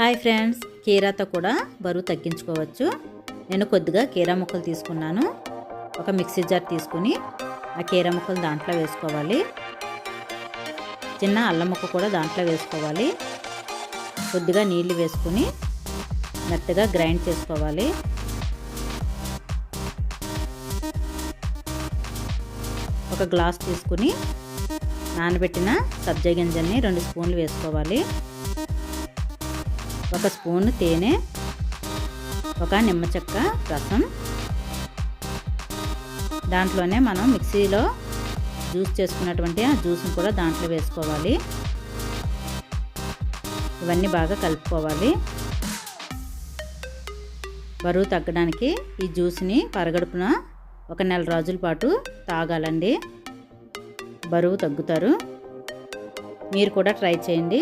Hi friends, కీరాతో కూడా బరువు తగ్గించుకోవచ్చు. నేను కొద్దిగా కీరా ముక్కలు తీసుకున్నాను. ఒక మిక్సీ జార్ తీసుకుని ఆ కీరా ముక్కలు దాంట్లో వేసుకోవాలి. చిన్న అల్లం ముక్క కూడా దాంట్లో వేసుకోవాలి. కొద్దిగా నీళ్లు వేసుకుని మెత్తగా గ్రైండ్ చేసుకోవాలి. ఒక గ్లాస్ తీసుకుని నానబెట్టిన సబ్జా గింజల్ని 2 స్పూన్లు వేసుకోవాలి. 1 స్పూన్ తేనె, ఒక నిమ్మ చెక్క రసం, దాంట్లోనే మనం మిక్సీలో జ్యూస్ చేసుకున్నటువంటి ఆ జ్యూస్ని కూడా దాంట్లో వేసుకోవాలి. ఇవన్నీ బాగా కలుపుకోవాలి. బరువు తగ్గడానికి ఈ జ్యూస్ని పరగడుపున 1 నెల రోజుల పాటు తాగాలండి. బరువు తగ్గుతారు. మీరు కూడా ట్రై చేయండి.